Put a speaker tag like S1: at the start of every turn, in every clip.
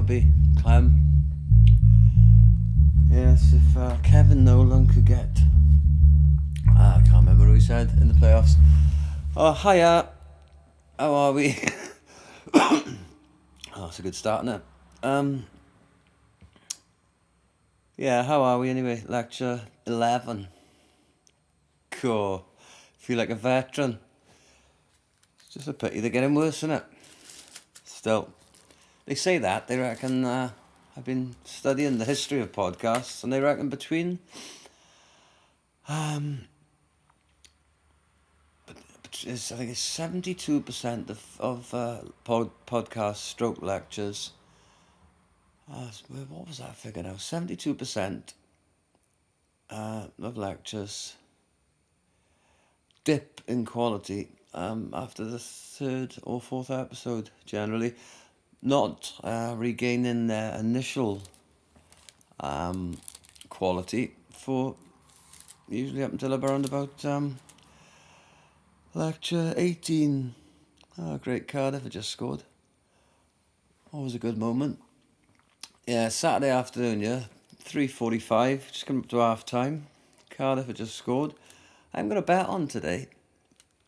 S1: Abby, Clem. Yes, if Kevin Nolan could get... I can't remember who he said in the playoffs. Oh, hiya. How are we? Oh, that's a good start, isn't it? Yeah, how are we anyway? Lecture 11. Cool. Feel like a veteran. It's just a pity they're getting worse, isn't it? Still. They say that. They reckon... I've been studying the history of podcasts, and they reckon between... I think it's 72% of podcast stroke lectures. What was that figure now? 72% of lectures dip in quality after the third or fourth episode, generally. Not regaining their initial quality for usually up until around about lecture 18. Oh, great, Cardiff had just scored. Always a good moment. Yeah, Saturday afternoon, yeah, 3:45, just coming up to half time. Cardiff had just scored. I'm going to bet on today.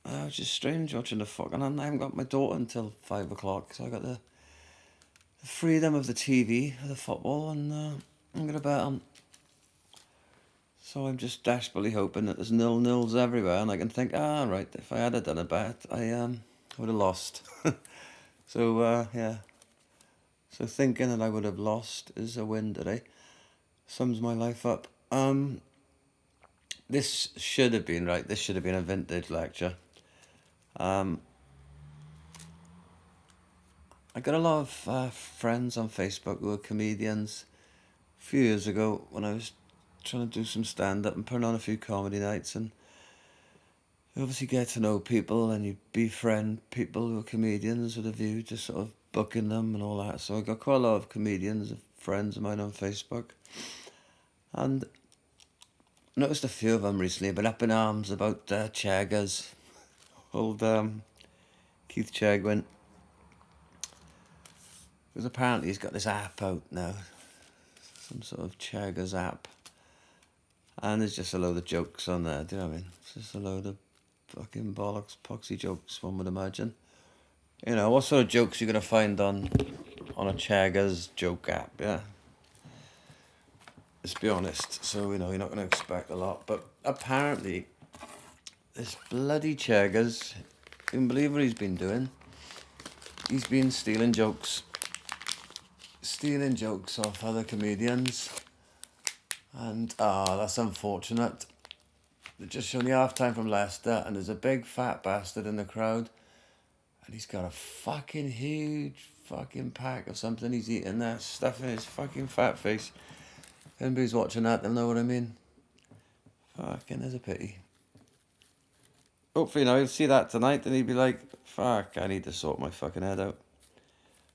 S1: It's just strange watching the fucking... I haven't got my daughter until 5 o'clock, so I got the freedom of the TV for the football, and I'm going to bet on. So I'm just desperately hoping that there's 0-0s everywhere, and I can think, right, if I had done a bet, I would have lost. So, yeah. So thinking that I would have lost is a win today. Sums my life up. This should have been, right, this should have been a vintage lecture. I got a lot of friends on Facebook who are comedians. A few years ago, when I was trying to do some stand-up and putting on a few comedy nights, and you obviously get to know people and you befriend people who are comedians with a view to sort of booking them and all that. So I got quite a lot of comedians, friends of mine on Facebook, and noticed a few of them recently been up in arms about Cheggers. Old Keith Chegwin. Because apparently he's got this app out now. Some sort of Cheggers app. And there's just a load of jokes on there, do you know what I mean? It's just a load of fucking bollocks, poxy jokes, one would imagine. You know, what sort of jokes you're going to find on a Cheggers joke app, yeah? Let's be honest. So, you know, you're not going to expect a lot. But apparently, this bloody Cheggers, you can believe what he's been doing. He's been stealing jokes off other comedians. And, that's unfortunate. They're just showing the half-time from Leicester, and there's a big fat bastard in the crowd, and he's got a fucking huge fucking pack of something he's eating there, stuffing his fucking fat face. If anybody's watching that, they'll know what I mean. Fucking, there's a pity. Hopefully, he'll see that tonight, and he'll be like, fuck, I need to sort my fucking head out.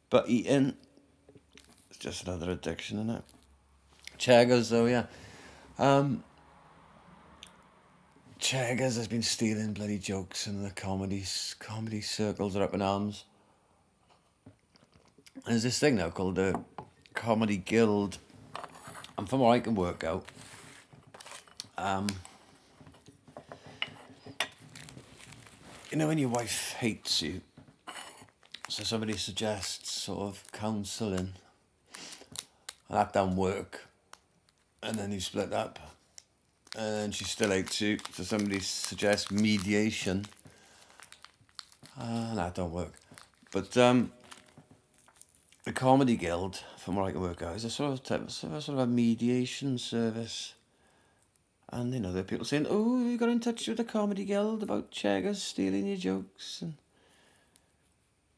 S1: But eating, it's just another addiction, isn't it? Cheggers, though, yeah. Cheggers has been stealing bloody jokes, and the comedy circles are up in arms. There's this thing now called the Comedy Guild, and from what I can work out, you know when your wife hates you, so somebody suggests sort of counselling, and that don't work, and then you split up, and she still hates you, so somebody suggests mediation, and that don't work. But the Comedy Guild, from what I can work out, is a sort of a mediation service. And, you know, there are people saying, oh, you got in touch with the Comedy Guild about Cheggers stealing your jokes and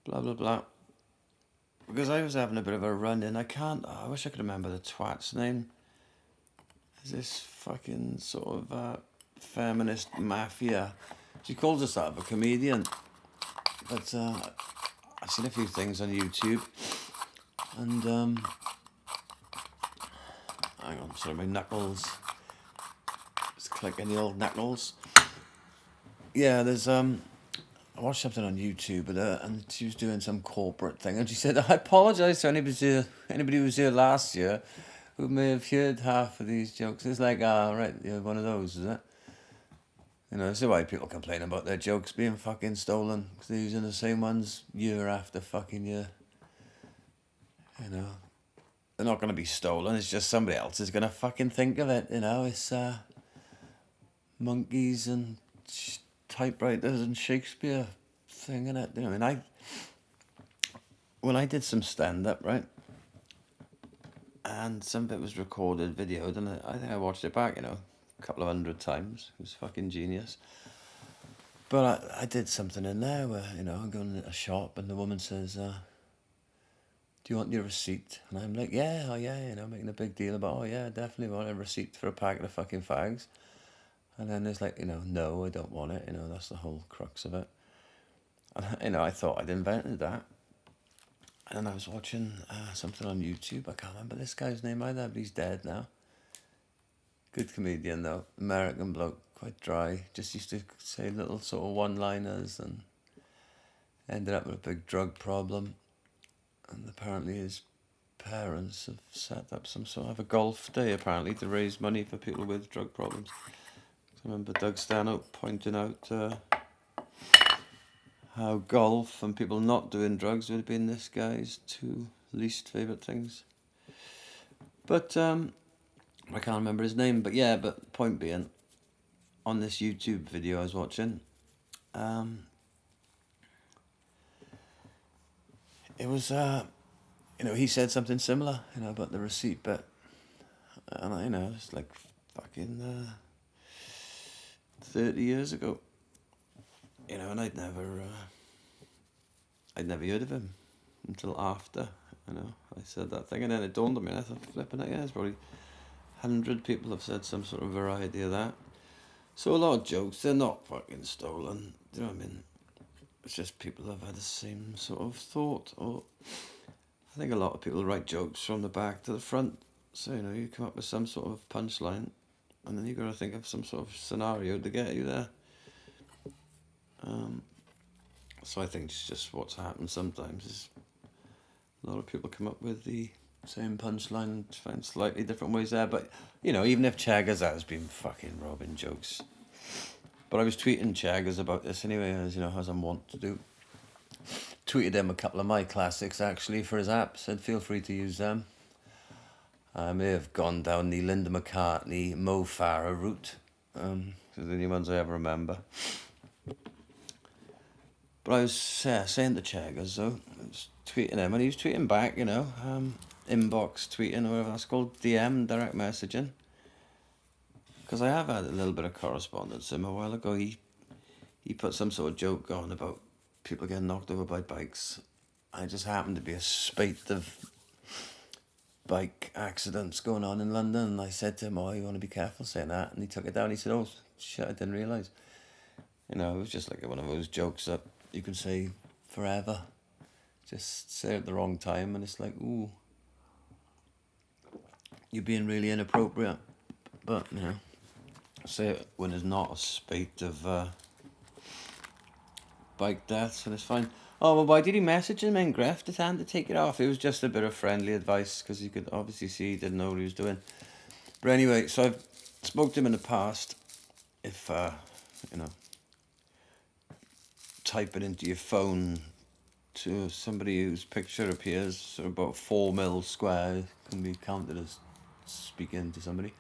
S1: blah, blah, blah. Because I was having a bit of a run-in. I wish I could remember the twat's name. Is this fucking sort of feminist mafia. She calls herself a comedian. But I've seen a few things on YouTube. And, hang on, sorry, my knuckles. Just clicking the old knuckles. Yeah, there's I watched something on YouTube with her, and she was doing some corporate thing, and she said, "I apologise to anybody who was here last year, who may have heard half of these jokes." It's like, right, you're one of those, is it? You know, this is why people complain about their jokes being fucking stolen, because they're using the same ones year after fucking year. You know, they're not going to be stolen. It's just somebody else is going to fucking think of it. You know, it's monkeys and typewriters and Shakespeare thing in it. You know, I mean, when I did some stand up, right, and some of it was recorded, videoed, and I think I watched it back, you know, a couple of 100 times. It was fucking genius. But I did something in there where, you know, I'm going to a shop and the woman says, "Do you want your receipt?" And I'm like, "Yeah, oh yeah," you know, making a big deal about, "Oh yeah, I definitely want a receipt for a packet of fucking fags." And then there's like, you know, "No, I don't want it," you know, that's the whole crux of it. And, you know, I thought I'd invented that. And I was watching something on YouTube. I can't remember this guy's name either, but he's dead now. Good comedian though, American bloke, quite dry. Just used to say little sort of one-liners and ended up with a big drug problem. And apparently his parents have set up some sort of a golf day apparently to raise money for people with drug problems. I remember Doug Stanhope pointing out how golf and people not doing drugs would have been this guy's two least favourite things. But I can't remember his name, but yeah, but point being, on this YouTube video I was watching, it was, you know, he said something similar, you know, about the receipt bit. And, you know, it's like fucking 30 years ago. You know, and I'd never heard of him until after, you know, I said that thing. And then it dawned on me, and I thought, flipping it, yeah, there's probably 100 people have said some sort of variety of that. So a lot of jokes, they're not fucking stolen. Do you know what I mean? It's just people have had the same sort of thought. Or I think a lot of people write jokes from the back to the front. So, you know, you come up with some sort of punchline, and then you've got to think of some sort of scenario to get you there. So I think it's just what's happened sometimes is a lot of people come up with the same punchline and find slightly different ways there. But, you know, even if Chaggers has been fucking robbing jokes. But I was tweeting Chaggers about this anyway, as you know, as I'm wont to do. Tweeted him a couple of my classics actually for his app. Said feel free to use them. I may have gone down the Linda McCartney, Mo Farah route. They're the only ones I ever remember. But I was saying to Chaggers though, I was tweeting him, and he was tweeting back, you know, inbox tweeting or whatever that's called, DM, direct messaging. Because I have had a little bit of correspondence with him a while ago. He put some sort of joke on about people getting knocked over by bikes. I just happened to be a spate of bike accidents going on in London, and I said to him, "Oh, you want to be careful saying that," and he took it down. He said, "Oh shit, I didn't realise." You know, it was just like one of those jokes that you can say forever. Just say it at the wrong time, and it's like, ooh, you're being really inappropriate. But, you know, say it when there's not a spate of bike deaths, and it's fine. Oh, well, why did he message him in Griff to tell him to take it off? It was just a bit of friendly advice, because you could obviously see he didn't know what he was doing. But anyway, so I've spoke to him in the past. If, you know, type it into your phone to somebody whose picture appears sort of about 4 mil square can be counted as speaking to somebody.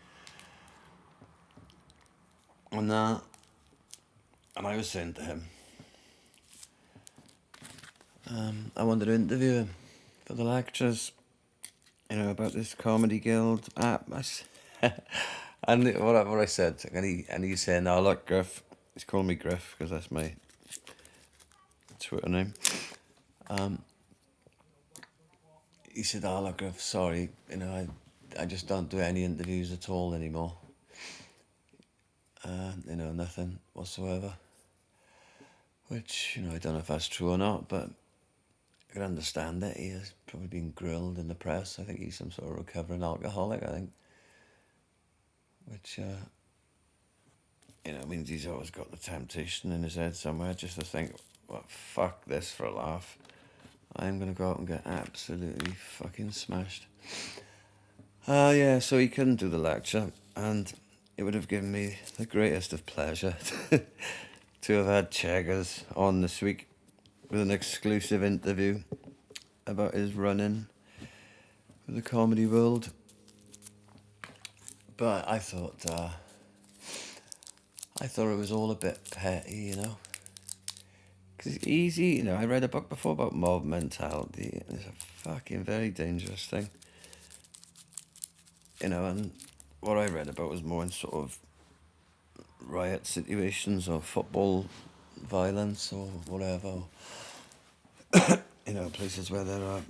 S1: And I was saying to him, I wanted to interview him for the lectures, you know, about this comedy guild app. And what I said, and he's saying, "No, look, Griff," he's calling me Griff because that's my Twitter name. He said, "Oh, look, Griff, sorry, you know, I just don't do any interviews at all anymore. You know, nothing whatsoever." Which, you know, I don't know if that's true or not, but I can understand it. He has probably been grilled in the press. I think he's some sort of recovering alcoholic, I think. Which, you know, means he's always got the temptation in his head somewhere just to think, well, fuck this for a laugh. I'm going to go out and get absolutely fucking smashed. Yeah, so he couldn't do the lecture, and it would have given me the greatest of pleasure to have had Cheggers on this week with an exclusive interview about his run-in with the comedy world. But I thought it was all a bit petty, you know. Because it's easy, you know, I read a book before about mob mentality. It's a fucking very dangerous thing. You know, and what I read about was more in sort of riot situations or football violence or whatever. You know, places where there are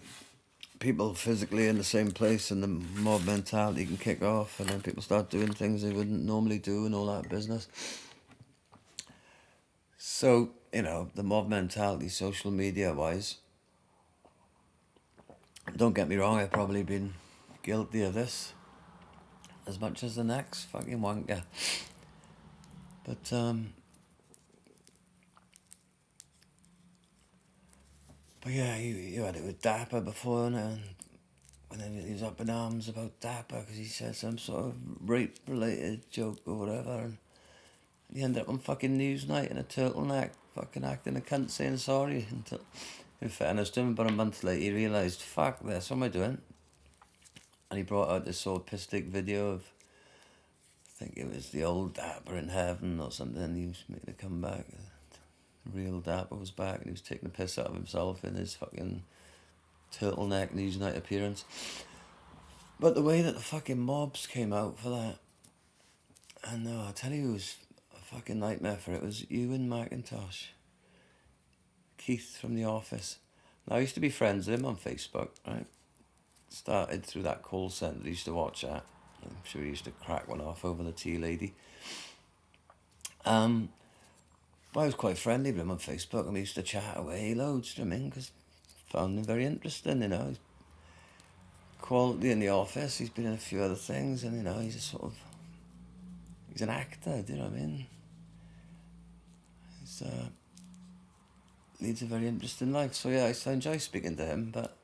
S1: people physically in the same place and the mob mentality can kick off and then people start doing things they wouldn't normally do and all that business. So, you know, the mob mentality, social media wise, don't get me wrong, I've probably been guilty of this as much as the next fucking wanker. But yeah, you had it with Dapper before, and when he was up in arms about Dapper because he said some sort of rape-related joke or whatever, and he ended up on fucking Newsnight in a turtleneck, fucking acting a cunt saying sorry. Until, in fairness to him, about a month later, he realised, fuck this, what am I doing? And he brought out this sort of pistic video of, I think it was the old Dapper in heaven or something. He was making a comeback. The real Dapper was back and he was taking the piss out of himself in his fucking turtleneck Newsnight appearance. But the way that the fucking mobs came out for that, and no, I tell you, it was a fucking nightmare for it. It was Ewan McIntosh, Keith from The Office. Now, I used to be friends with him on Facebook, right? Started through that call centre I used to watch at. I'm sure he used to crack one off over the tea lady. But I was quite friendly with him on Facebook and we used to chat away loads, do you know what I mean? Because I found him very interesting, you know. Quality in The Office, he's been in a few other things and, you know, he's a sort of, he's an actor, do you know what I mean? He's, leads a very interesting life. So yeah, I enjoy speaking to him, but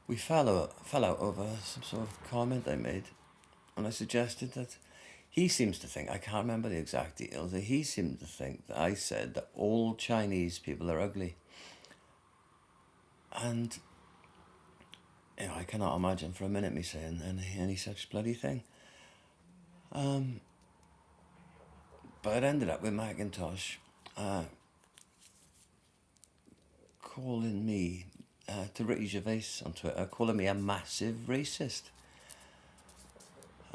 S1: we fell out over some sort of comment I made, and I suggested that he seems to think, I can't remember the exact details, that he seemed to think that I said that all Chinese people are ugly. And, you know, I cannot imagine for a minute me saying any such bloody thing. But it ended up with Macintosh calling me, to Ricky Gervais on Twitter, calling me a massive racist.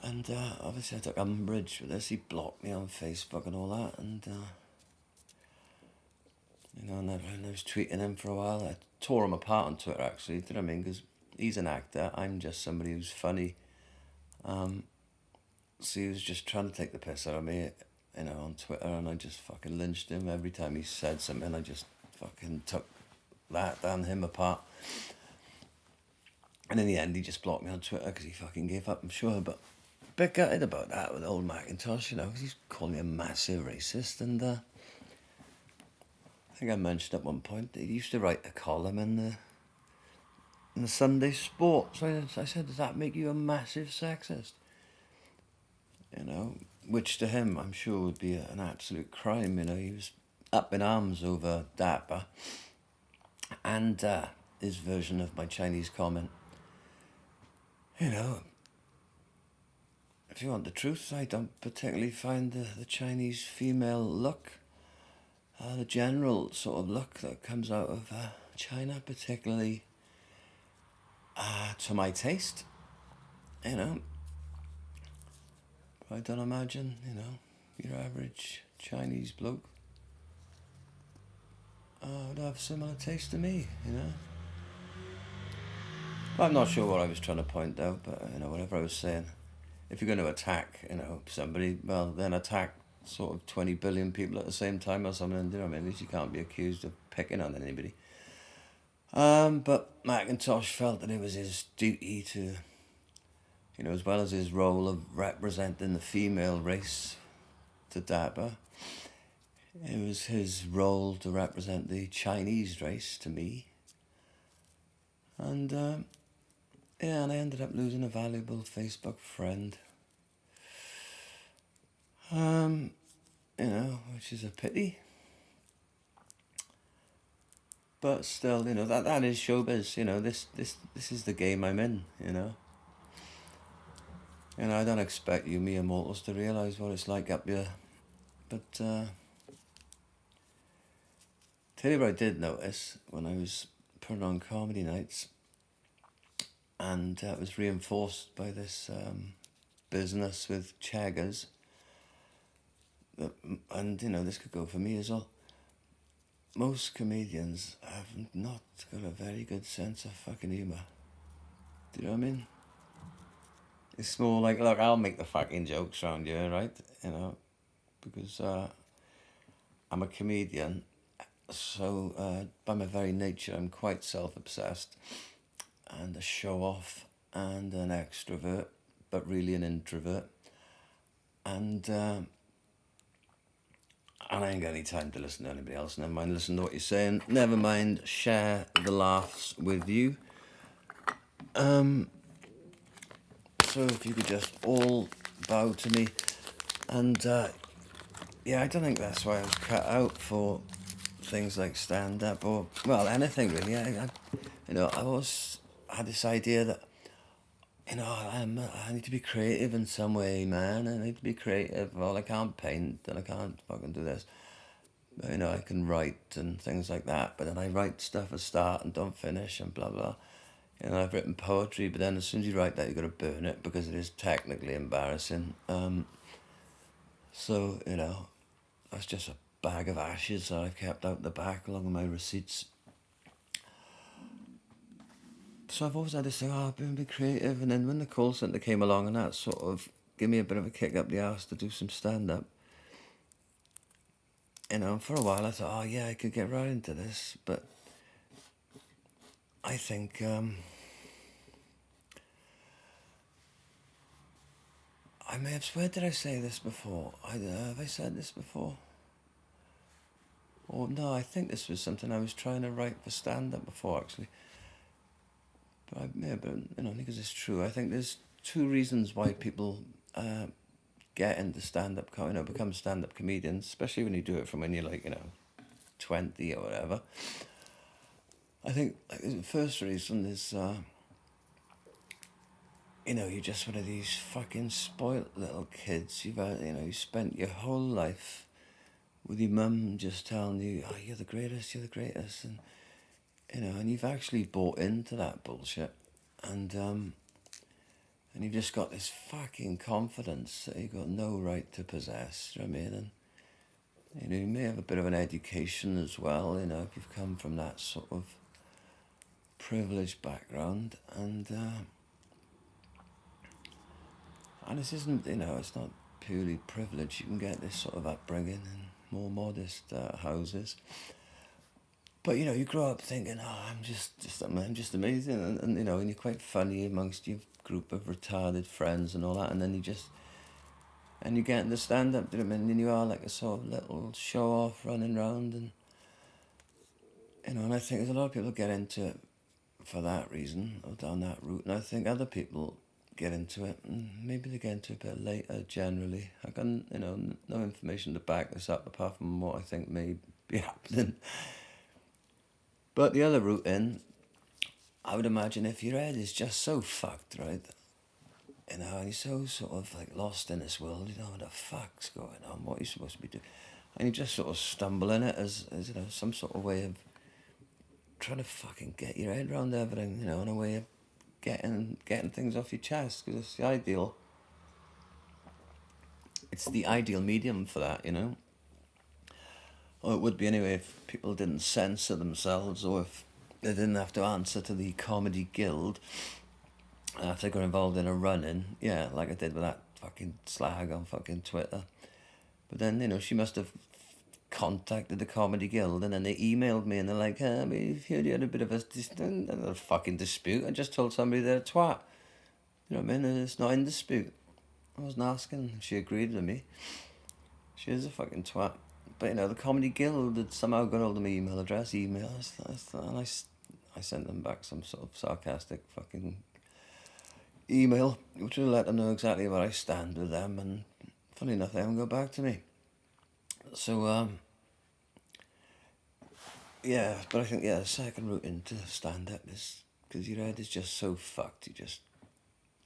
S1: And obviously I took umbrage with this. He blocked me on Facebook and all that. And, you know, and I was tweeting him for a while. I tore him apart on Twitter, actually. Do you know what I mean? Because he's an actor. I'm just somebody who's funny. So he was just trying to take the piss out of me, you know, on Twitter. And I just fucking lynched him. Every time he said something, I just fucking took that and him apart. And in the end, he just blocked me on Twitter because he fucking gave up, I'm sure. But a bit gutted about that with old Macintosh, you know, because he's calling me a massive racist. And I think I mentioned at one point that he used to write a column in the Sunday Sport. So I said, does that make you a massive sexist? You know, which to him, I'm sure, would be an absolute crime. You know, he was up in arms over Dapper and his version of my Chinese comment. You know, if you want the truth, I don't particularly find the Chinese female look, the general sort of look that comes out of China, particularly to my taste. You know, I don't imagine, you know, your average Chinese bloke would have similar taste to me, you know. Well, I'm not sure what I was trying to point out, but, you know, whatever I was saying. If you're going to attack, you know, somebody, well, then attack sort of 20 billion people at the same time or something, you know what I mean? At least you can't be accused of picking on anybody. But Macintosh felt that it was his duty to, you know, as well as his role of representing the female race to Dapper, It was his role to represent the Chinese race to me. And yeah, and I ended up losing a valuable Facebook friend. Which is a pity. But still, that is showbiz. This is the game I'm in. I don't expect you mere mortals to realise what it's like up here. But tell you what I did notice when I was putting on comedy nights, and it was reinforced by this business with Cheggers. And this could go for me as well. Most comedians have not got a very good sense of fucking humour. Do you know what I mean? It's more like, look, I'll make the fucking jokes around here, right? Because I'm a comedian, so by my very nature, I'm quite self-obsessed and a show-off and an extrovert, but really an introvert. And I ain't got any time to listen to anybody else. Never mind listen to what you're saying. Never mind share the laughs with you. So if you could just all bow to me. And yeah, I don't think that's why I was cut out for things like stand-up or, well, anything really. I always had this idea that, I need to be creative in some way, man. I need to be creative. Well, I can't paint and I can't fucking do this. But, I can write and things like that. But then I write stuff at start and don't finish and blah, blah. I've written poetry, but then as soon as you write that, you've got to burn it because it is technically embarrassing. So, that's just a bag of ashes that I've kept out the back along with my receipts. So I've always had this thing, I've been a bit creative, and then when the call centre came along and that sort of gave me a bit of a kick up the arse to do some stand-up, for a while I thought, oh yeah, I could get right into this, but I think I may have, where did I say this before? Have I said this before? Or no, I think this was something I was trying to write for stand-up before, actually. But I think it's true. I think there's two reasons why people get into stand-up, become stand-up comedians, especially when you do it from when you're 20 or whatever. I think the first reason is, you're just one of these fucking spoilt little kids. You spent your whole life with your mum just telling you, oh, you're the greatest, and, and you've actually bought into that bullshit. And you've just got this fucking confidence that you've got no right to possess, you know what I mean? And, you may have a bit of an education as well, if you've come from that sort of privileged background. And this isn't, it's not purely privilege. You can get this sort of upbringing in more modest houses. But, you grow up thinking, oh, I'm just amazing. And and you're quite funny amongst your group of retarded friends and all that. And then you get into stand-up, and you are like a sort of little show-off running around. And I think there's a lot of people get into it for that reason, or down that route. And I think other people get into it, and maybe they get into it a bit later, generally. I got, no information to back this up, apart from what I think may be happening. But the other route in, I would imagine if your head is just so fucked, right? And you're so sort of like lost in this world, what the fuck's going on, what are you supposed to be doing? And you just sort of stumble in it as some sort of way of trying to fucking get your head around everything, in a way of getting things off your chest, because it's the ideal medium for that, Or it would be anyway if people didn't censor themselves, or if they didn't have to answer to the Comedy Guild if they got involved in a run-in, yeah, like I did with that fucking slag on fucking Twitter. But then, she must have contacted the Comedy Guild, and then they emailed me, and they're like, we've heard you had a bit of a fucking dispute. I just told somebody they're a twat. You know what I mean? And it's not in dispute. I wasn't asking. She agreed with me. She is a fucking twat. But you know, the Comedy Guild had somehow got hold of my email address, emails, and I sent them back some sort of sarcastic fucking email, which will let them know exactly where I stand with them. And funny enough, they haven't got back to me. So yeah, but I think the second route into stand up is because your head is just so fucked. You just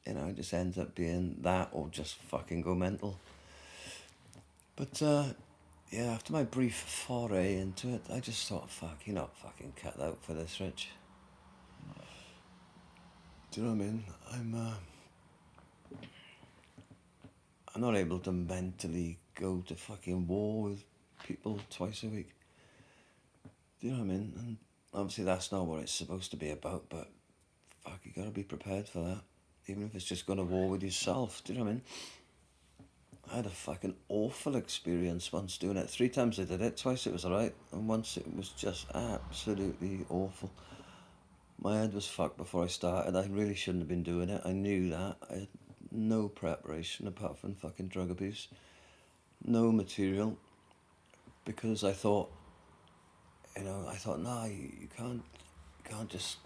S1: it just ends up being that or just fucking go mental. But yeah, after my brief foray into it, I just thought, fuck, you're not fucking cut out for this, Rich. Do you know what I mean? I'm not able to mentally go to fucking war with people twice a week. Do you know what I mean? And obviously that's not what it's supposed to be about, but fuck, you gotta be prepared for that. Even if it's just going to war with yourself. Do you know what I mean? I had a fucking awful experience once doing it. 3 times I did it, twice it was alright, and once it was just absolutely awful. My head was fucked before I started. I really shouldn't have been doing it. I knew that. I had no preparation apart from fucking drug abuse. No material. Because I thought, no, you can't just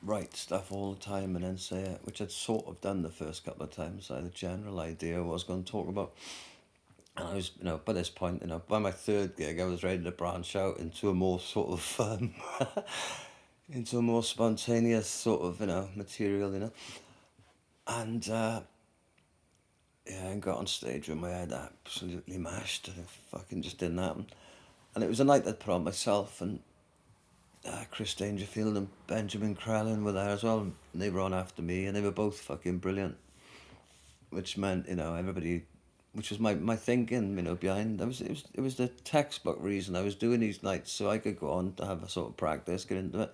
S1: write stuff all the time and then say it, which I'd sort of done the first couple of times. I had a general idea what I was going to talk about. And I was, by this point, by my third gig, I was ready to branch out into a more sort of, into a more spontaneous sort of, material. And, yeah, I got on stage with my head absolutely mashed, and it fucking just didn't happen. And it was a night I'd put on myself, and Chris Dangerfield and Benjamin Crellin were there as well, and they were on after me, and they were both fucking brilliant. Which meant, everybody, which was my thinking, behind. It was the textbook reason I was doing these nights, so I could go on to have a sort of practice, get into it.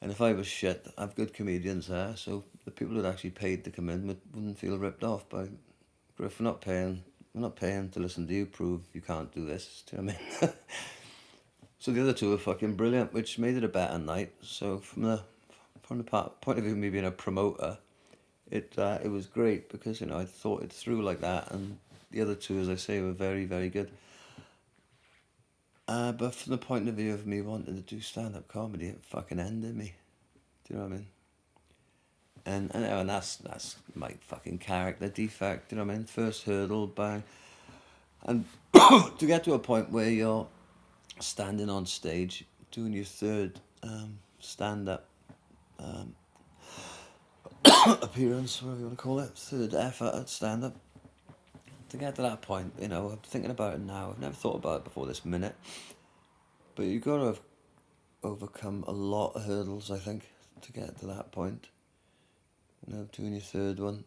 S1: And if I was shit, I've good comedians there, so the people that actually paid to come in wouldn't feel ripped off by Griff. We're not paying to listen to you prove you can't do this. Do you know what I mean? So the other two were fucking brilliant, which made it a better night. So from the point of view of me being a promoter, it was great because I thought it through like that, and the other two, as I say, were very, very good. But from the point of view of me wanting to do stand-up comedy, it fucking ended me. Do you know what I mean? And that's my fucking character defect. Do you know what I mean? First hurdle, bang, and to get to a point where you're standing on stage doing your third stand-up appearance, whatever you want to call it, third effort at stand-up. To get to that point, I'm thinking about it now. I've never thought about it before this minute. But you've got to have overcome a lot of hurdles, I think, to get to that point. Doing your third one.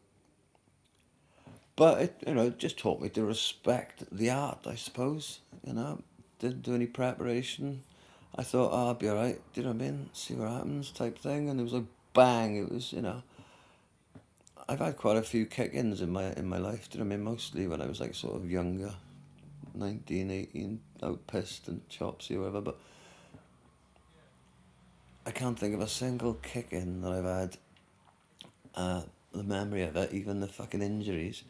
S1: But it just taught me to respect the art, I suppose. Didn't do any preparation. I thought, I'll be alright, do you know what I mean? See what happens, type thing. And it was like, bang, it was, I've had quite a few kick-ins in my life, do you know what I mean? Mostly when I was like sort of younger, 19, 18, out pissed and chopsy or whatever, but I can't think of a single kick-in that I've had, the memory of it, even the fucking injuries,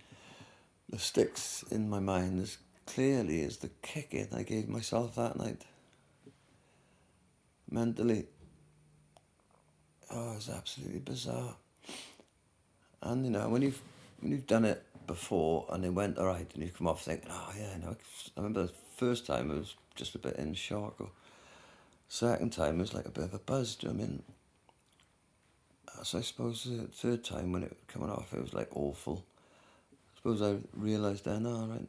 S1: that sticks in my mind as clearly as the kick-in I gave myself that night. Mentally, it was absolutely bizarre. And when you've done it before and it went alright, and you come off thinking, oh yeah, I remember the first time I was just a bit in shock, or second time it was like a bit of a buzz, do you know what I mean? So I suppose the third time when it was coming off, it was like awful. I suppose I realised then, right,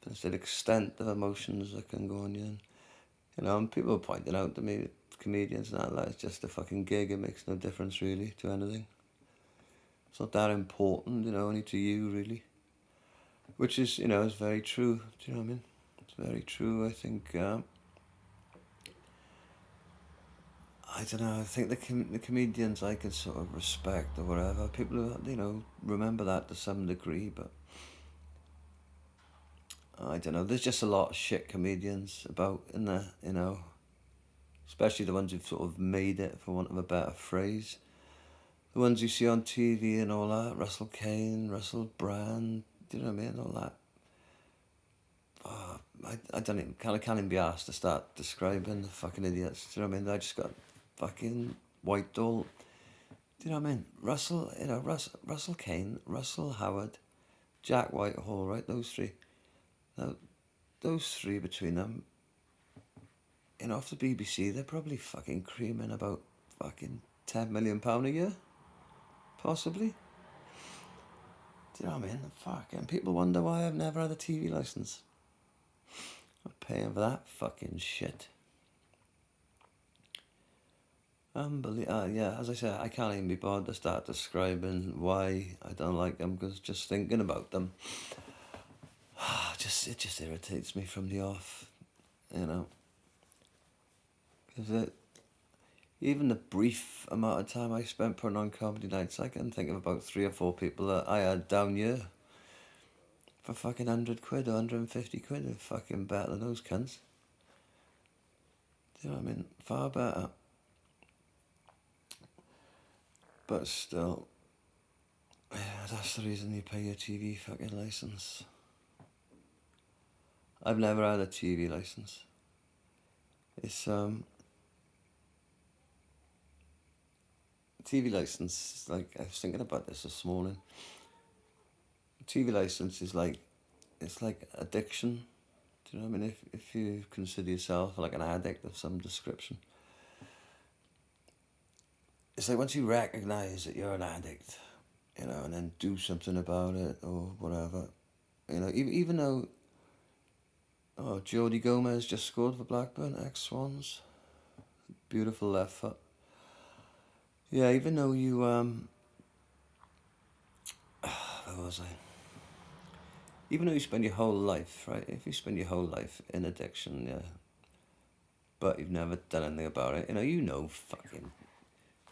S1: there's an extent of emotions that can go on you. And people are pointing out to me, comedians and that, it's just a fucking gig, it makes no difference really to anything. It's not that important, only to you really. Which is, is very true, do you know what I mean? It's very true, I think. I don't know, I think the comedians I can sort of respect or whatever, people who, remember that to some degree, but I don't know, there's just a lot of shit comedians about in there, especially the ones who've sort of made it, for want of a better phrase. The ones you see on TV and all that, Russell Kane, Russell Brand, do you know what I mean, all that. I don't even, can't even be asked to start describing the fucking idiots. Do you know what I mean? I just got fucking Whitehall. Do you know what I mean? Russell Kane, Russell Howard, Jack Whitehall, right? Those three. Now, those three between them, off the BBC, they're probably fucking creaming about fucking £10 million a year. Possibly. Do you know what I mean? Fucking people wonder why I've never had a TV licence. I'm paying for that fucking shit. Unbelievable. Yeah, as I said, I can't even be bothered to start describing why I don't like them, because just thinking about them, it just irritates me from the off, Because even the brief amount of time I spent putting on comedy nights, I can think of about 3 or 4 people that I had down here for fucking £100 or £150, and fucking better than those cunts. Do you know what I mean? Far better. But still, yeah, that's the reason you pay your TV fucking licence. I've never had a TV licence. It's TV licence, like, I was thinking about this morning. TV licence is like, it's like addiction. Do you know what I mean? If you consider yourself like an addict of some description, it's like once you recognise that you're an addict, and then do something about it or whatever, even though, Jodie Gomez just scored for Blackburn, ex-Swans, beautiful left foot. Yeah, even though you, where was I? Even though you spend your whole life, right? If you spend your whole life in addiction, yeah, but you've never done anything about it, fucking,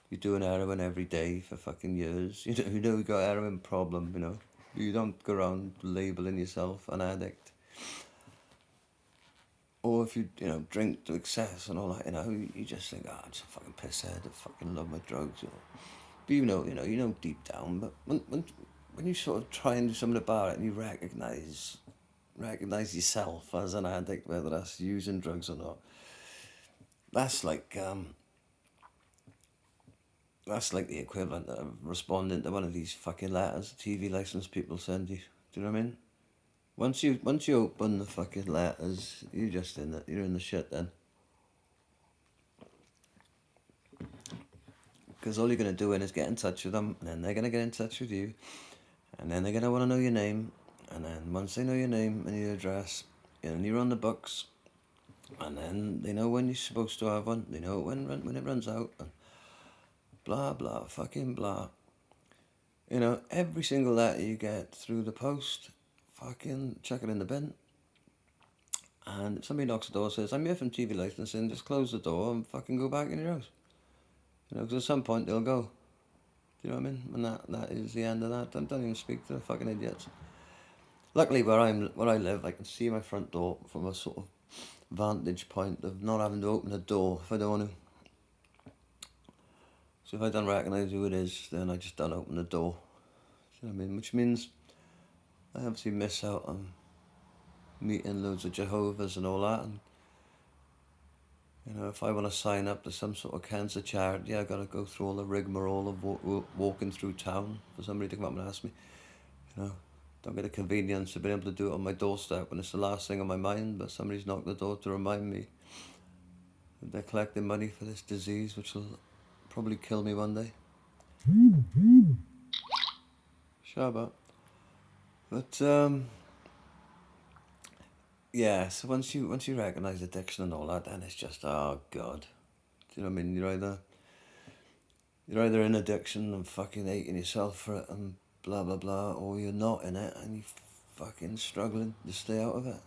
S1: you're doing heroin every day for fucking years. You got a heroin problem, You don't go around labelling yourself an addict. Or if you, drink to excess and all that, you just think, I'm just a fucking pisshead, I fucking love my drugs, But you know deep down, but when you sort of try and do something about it and you recognise yourself as an addict, whether that's using drugs or not, that's like the equivalent of responding to one of these fucking letters TV licence people send you. Do you know what I mean? Once you open the fucking letters, you're just in it. You're in the shit then. Because all you're going to do is get in touch with them, and then they're going to get in touch with you, and then they're going to want to know your name, and then once they know your name and your address, and you're on the books, and then they know when you're supposed to have one, they know when it runs out, and blah, blah, fucking blah. Every single letter you get through the post, fucking chuck it in the bin. And somebody knocks the door and says, I'm here from TV licensing, just close the door and fucking go back in your house. Because at some point they'll go. Do you know what I mean? And that is the end of that. Don't even speak to the fucking idiots. Luckily, where I live, I can see my front door from a sort of vantage point of not having to open the door if I don't want to. So if I don't recognise who it is, then I just don't open the door. Do you know what I mean? Which means I obviously miss out on meeting loads of Jehovah's and all that. And if I want to sign up to some sort of cancer charity, I got to go through all the rigmarole of walking through town for somebody to come up and ask me. Don't get the convenience of being able to do it on my doorstep when it's the last thing on my mind, but somebody's knocked the door to remind me that they're collecting money for this disease, which will probably kill me one day. Shut up. But yeah, so once you recognise addiction and all that, then it's just, oh god. Do you know what I mean? You're either in addiction and fucking hating yourself for it and blah blah blah, or you're not in it and you're fucking struggling to stay out of it.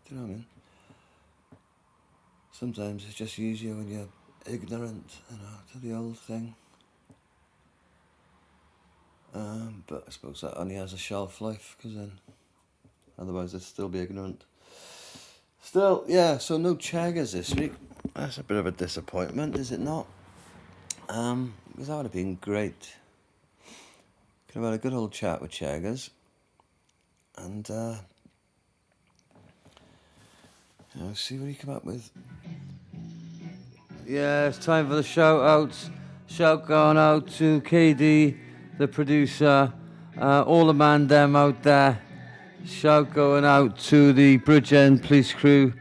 S1: Do you know what I mean? Sometimes it's just easier when you're ignorant, to the old thing. But I suppose that only has a shelf life, because then otherwise I'd still be ignorant. Still, yeah, so no Cheggers this week. That's a bit of a disappointment, is it not? Because that would have been great. Could have had a good old chat with Cheggers. And, I'll see what he come up with. Yeah, it's time for the shout outs. Shout going out to KD, the producer, all the man them out there. Shout going out to the Bridgend police crew.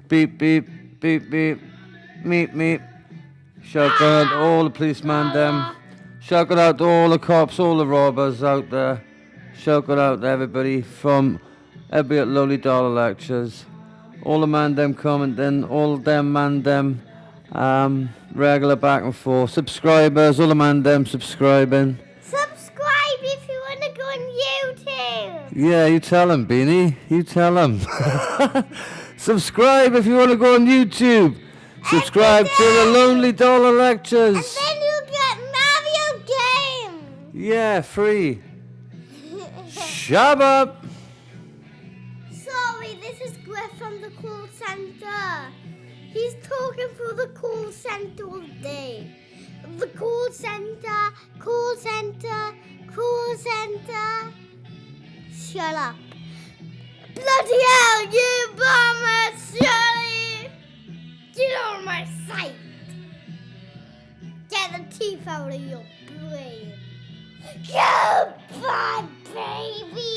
S1: Beep, beep, beep, beep, meep, meep. Shout going out to all the policemen them. Shout going out to all the cops, all the robbers out there. Shout going out to everybody from everybody at Lowly Dollar Lectures. All the man them commenting, all them man them regular back and forth. Subscribers, all the man them subscribing.
S2: Subscribe if you want to go on YouTube.
S1: Yeah, you tell them, Beanie. You tell them. Subscribe if you want to go on YouTube. Subscribe to the Lonely Dollar Lectures.
S2: And then you'll get Mario games.
S1: Yeah, free. Shut up.
S2: Sorry, this is Griff from the call center. He's talking through the call center all day. The call center, call center, call center. Shut up. Bloody hell, you bummer, Shirley! Get out of my sight! Get the teeth out of your brain. Goodbye, baby!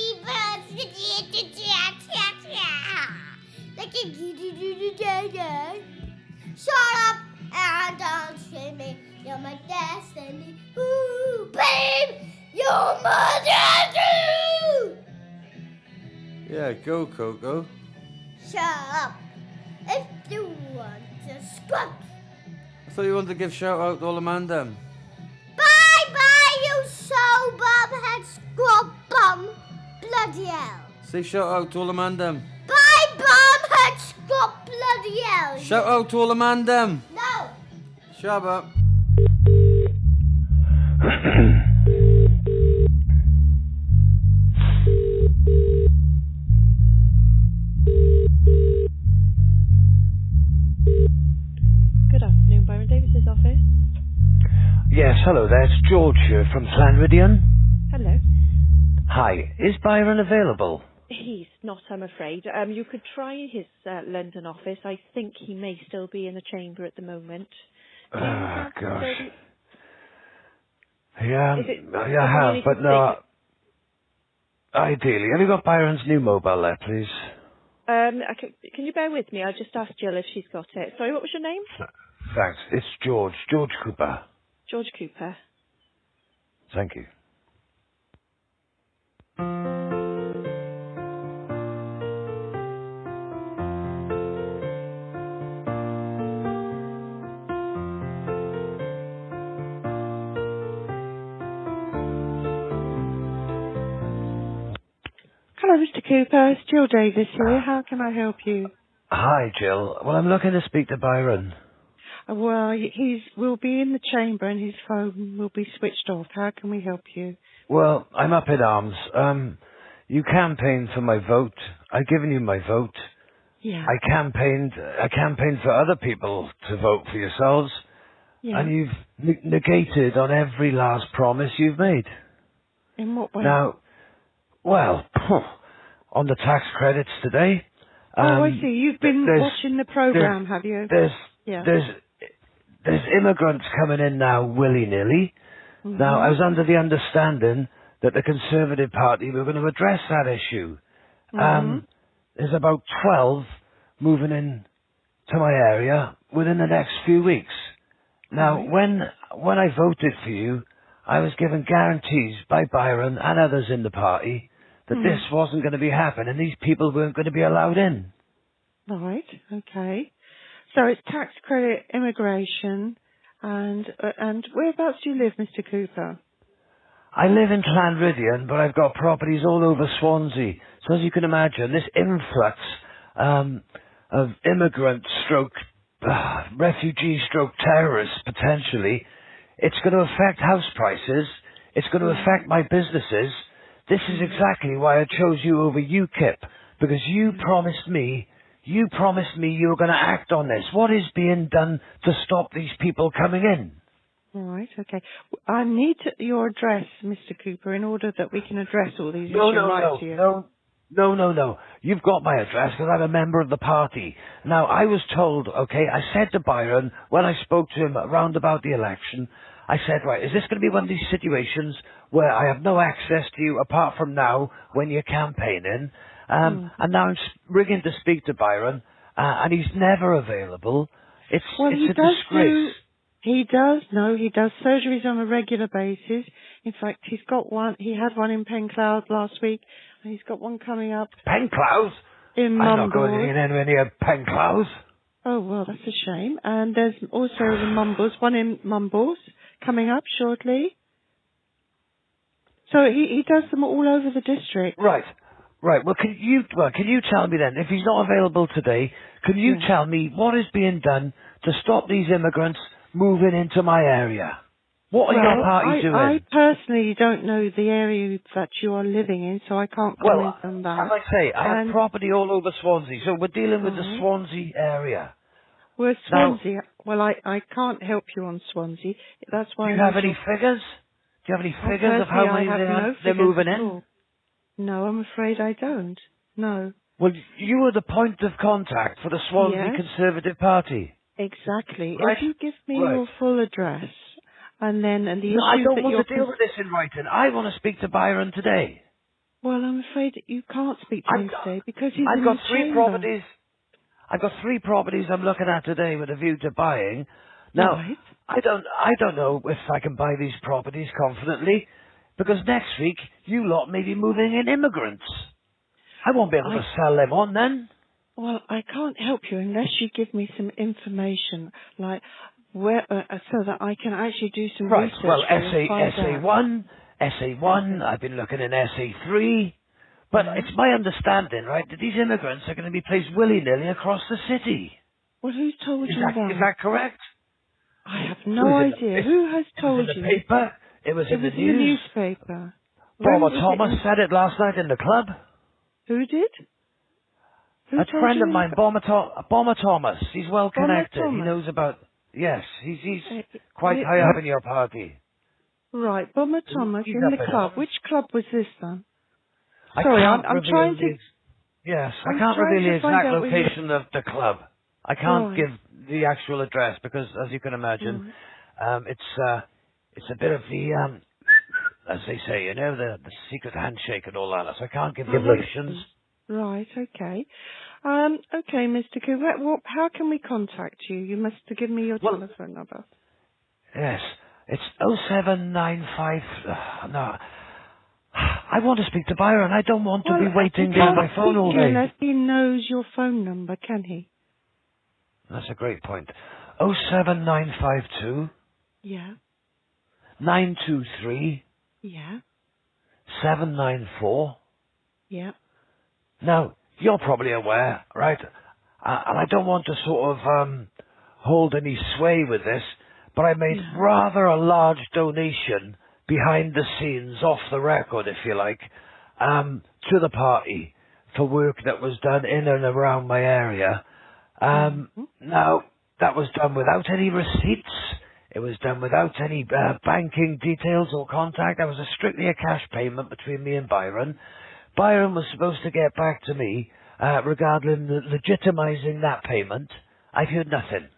S2: Shut up and don't shame me. You're my destiny. Ooh, babe! You're my destiny!
S1: Yeah, go, Coco.
S2: Shut up. If you want to scrub.
S1: I thought you wanted to give shout out to all the man them.
S2: Bye-bye, you sober-head scrub bum. Bloody hell.
S1: Say shout out to all the man them.
S2: Bye, bum-head scrub bloody hell.
S1: Shout out to all the man them.
S2: No.
S1: Shut up.
S3: Good afternoon, Byron Davis's office.
S4: Yes, hello there. It's George here from Clanridian.
S3: Hello.
S4: Hi. Is Byron available?
S3: He's not, I'm afraid. You could try his London office. I think he may still be in the chamber at the moment.
S4: Oh, gosh. Yeah,
S3: Is it
S4: I have, but no. Ideally. Have you got Byron's new mobile there, please?
S3: Can you bear with me? I'll just ask Jill if she's got it. Sorry, what was your name?
S4: Thanks. It's George. George Cooper.
S3: George Cooper.
S4: Thank you.
S3: Hello, Mr. Cooper. It's Jill Davis here. How can I help you?
S4: Hi, Jill. Well, I'm looking to speak to Byron.
S3: Well, will be in the chamber and his phone will be switched off. How can we help you?
S4: Well, I'm up in arms. You campaigned for my vote. I've given you my vote.
S3: Yeah.
S4: I campaigned for other people to vote for yourselves.
S3: Yeah.
S4: And you've negated on every last promise you've made.
S3: In what way?
S4: Now, well, on the tax credits today.
S3: I see. You've been watching the program, have you?
S4: There's immigrants coming in now willy-nilly.
S3: Mm-hmm.
S4: Now, I was under the understanding that the Conservative Party were going to address that issue.
S3: Mm-hmm.
S4: There's about 12 moving in to my area within the next few weeks. Now, when I voted for you, I was given guarantees by Byron and others in the party that this wasn't going to be happening and these people weren't going to be allowed in.
S3: Right, okay. So it's tax credit, immigration, and whereabouts do you live, Mr. Cooper?
S4: I live in Clanridian, but I've got properties all over Swansea. So as you can imagine, this influx of immigrant stroke, refugee stroke terrorists, potentially, it's going to affect house prices. It's going to affect my businesses. This is exactly why I chose you over UKIP, because you promised me you were going to act on this. What is being done to stop these people coming in?
S3: Right, okay. I need your address, Mr. Cooper, in order that we can address all these issues right to you.
S4: No. you've got my address because I'm a member of the party. Now, I was told, okay, I said to Byron, when I spoke to him around about the election, I said, right, is this going to be one of these situations where I have no access to you apart from now when you're campaigning?
S3: Mm.
S4: And now I'm ringing to speak to Byron, and he's never available.
S3: Well, he
S4: It's a
S3: does
S4: disgrace.
S3: he does surgeries on a regular basis. In fact, he had one in Pencloud last week, and he's got one coming up
S4: Penclows?
S3: in
S4: I'm not going
S3: Mumbles.
S4: in anywhere near Penclows.
S3: Oh, well, that's a shame. And there's also the Mumbles, one in Mumbles coming up shortly. So he does them all over the district.
S4: Right. Well, can you tell me then, if he's not available today, can you
S3: Yeah.
S4: tell me what is being done to stop these immigrants moving into my area? What are your
S3: Well,
S4: party
S3: I
S4: doing?
S3: personally don't know the area that you are living in, so I can't comment
S4: Well,
S3: on
S4: as
S3: that.
S4: I say, I have
S3: And
S4: property all over Swansea, so we're dealing with the
S3: right.
S4: Swansea area.
S3: Well,
S4: Now,
S3: Swansea. Well, I can't help you on Swansea. That's
S4: do
S3: why
S4: you
S3: I
S4: have
S3: need
S4: any
S3: your.
S4: figures? Do you have any
S3: Oh,
S4: figures of
S3: personally,
S4: how
S3: I
S4: many
S3: have no
S4: they're
S3: figures
S4: moving
S3: at
S4: in?
S3: all. No, I'm afraid I don't. No.
S4: Well, you are the point of contact for the Swansea
S3: Yes,
S4: Conservative Party,
S3: exactly.
S4: right?
S3: If you give me
S4: Right.
S3: your full address, and the
S4: No, I
S3: issues
S4: don't
S3: that
S4: want
S3: you're.
S4: to deal with this in writing. I want to speak to Byron today.
S3: Well, I'm afraid that you can't speak to
S4: I've
S3: him
S4: got,
S3: today because he's
S4: I've
S3: in
S4: got
S3: the
S4: three
S3: chamber.
S4: properties. I've got three properties I'm looking at today with a view to buying. Now,
S3: Right.
S4: I don't know if I can buy these properties confidently because next week you lot may be moving in immigrants. I won't be able
S3: I
S4: to sell them on then.
S3: Well, I can't help you unless you give me some information, like where, so that I can actually do some
S4: Right.
S3: research
S4: Well,
S3: for you and find out.
S4: SA1. I've been looking in SA3. But
S3: Yeah.
S4: it's my understanding, right, that these immigrants are going to be placed willy-nilly across the city.
S3: Well, who told
S4: Is
S3: you that?
S4: that correct?
S3: I have
S4: It was
S3: no
S4: in
S3: idea. Who has
S4: it was in
S3: told
S4: the
S3: you?
S4: paper. It was
S3: It
S4: in the
S3: was in the
S4: news.
S3: newspaper.
S4: Bomber
S3: When was it
S4: Thomas
S3: in?
S4: said it last night in the club.
S3: Who did? Who
S4: A
S3: told
S4: friend
S3: you
S4: of
S3: in
S4: mine, Bomber Thomas. He's well
S3: Bomber
S4: connected. He
S3: Thomas?
S4: knows about. Yes, he's
S3: Uh,
S4: quite high up in your party.
S3: right, Bomber Thomas
S4: He's
S3: in
S4: up
S3: the
S4: in
S3: club.
S4: arms.
S3: Which club was this then?
S4: I
S3: Sorry,
S4: can't
S3: I'm trying
S4: reveal
S3: to.
S4: Yes, I
S3: I'm
S4: can't
S3: trying
S4: reveal the
S3: to find
S4: exact
S3: out where you.
S4: location of the club. I can't
S3: Right.
S4: give the actual address because, as you can imagine,
S3: Right.
S4: it's a bit of the as they say, the secret handshake and all that. So I can't give
S3: Oh, I
S4: locations.
S3: see. Right, okay. Okay, Mr. Cooper, how can we contact you? You must give me your
S4: Well,
S3: telephone number.
S4: yes, it's 0795. No, I want to speak to Byron. I don't want to
S3: Well,
S4: be
S3: he
S4: waiting down
S3: can't
S4: my phone
S3: speak
S4: all
S3: to you
S4: day.
S3: unless he knows your phone number, can he?
S4: That's a great point. 07952
S3: Yeah,
S4: 923
S3: yeah,
S4: 794.
S3: yeah.
S4: Now, you're probably aware, right? And I don't want to sort of hold any sway with this, but I made
S3: Yeah.
S4: rather a large donation behind the scenes, off the record, if you like, to the party for work that was done in and around my area.
S3: Mm-hmm.
S4: Now, that was done without any receipts. It was done without any banking details or contact. That was strictly a cash payment between me and Byron. Byron was supposed to get back to me regarding legitimizing that payment. I've heard nothing.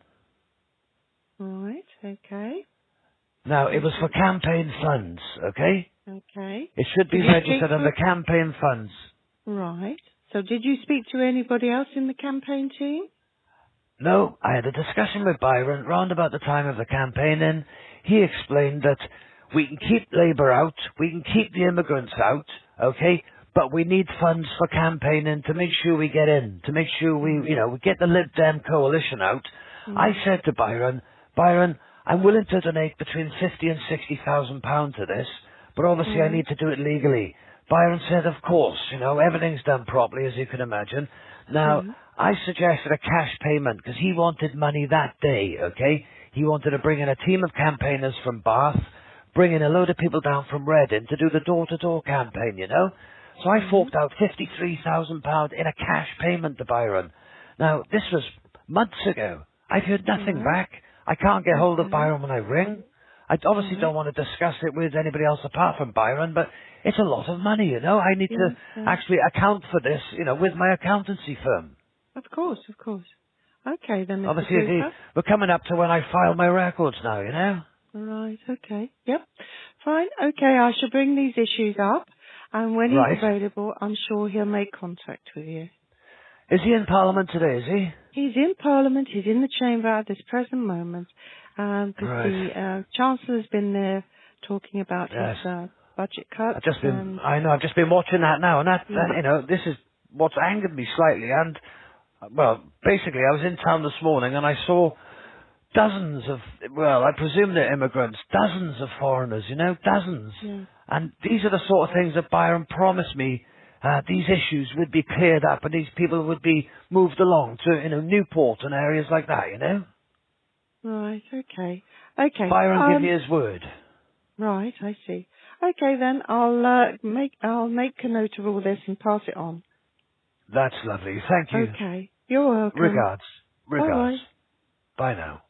S3: Right, okay.
S4: Now, it was for campaign funds, okay?
S3: Okay.
S4: It should be
S3: Did you speak
S4: registered under
S3: to...
S4: campaign funds.
S3: Right. So did you speak to anybody else in the campaign team?
S4: No, I had a discussion with Byron round about the time of the campaigning. He explained that we can keep Labour out, we can keep the immigrants out, okay, but we need funds for campaigning to make sure we get in, to make sure we get the Lib Dem coalition out. I
S3: Mm.
S4: said to Byron, I'm willing to donate between 50 and 60,000 pounds to this, but obviously I
S3: Right.
S4: need to do it legally. Byron said, of course, everything's done properly, as you can imagine. Now,
S3: Yeah.
S4: I suggested a cash payment because he wanted money that day, okay? He wanted to bring in a team of campaigners from Bath, bring in a load of people down from Reading to do the door-to-door campaign, So I
S3: Mm.
S4: forked out £53,000 in a cash payment to Byron. Now, this was months ago. I've heard nothing
S3: Right.
S4: back. I can't get hold of
S3: Okay.
S4: Byron when I ring. I obviously don't want to discuss it with anybody else apart from Byron, but it's a lot of money, you know. I need to actually account for this, you know, with my accountancy firm.
S3: Of course. Okay, then, Mr.
S4: Obviously,
S3: Cooper.
S4: we're coming up to when I file my records now, you know.
S3: Right, okay. Yep. Fine. Okay, I shall bring these issues up, and when
S4: Right.
S3: he's available, I'm sure he'll make contact with you.
S4: Is he in Parliament today, is he?
S3: He's in Parliament, he's in the chamber at this present moment, because
S4: Right.
S3: the Chancellor's been there talking about
S4: Yes.
S3: his budget cuts.
S4: I've just been watching that now, and that,
S3: Yeah.
S4: you know, this is what's angered me slightly, and, well, basically, I was in town this morning, and I saw dozens of, well, I presume they're immigrants, dozens of foreigners, you know, dozens.
S3: Yeah.
S4: And these are the sort of things that Byron promised me. These issues would be cleared up and these people would be moved along to, you know, Newport and areas like that, you know?
S3: Right, okay. Okay.
S4: Byron gave me his word.
S3: Right, I see. Okay then, I'll make a note of all this and pass it on.
S4: That's lovely. Thank you.
S3: Okay. You're welcome.
S4: Regards.
S3: Bye.
S4: Bye now.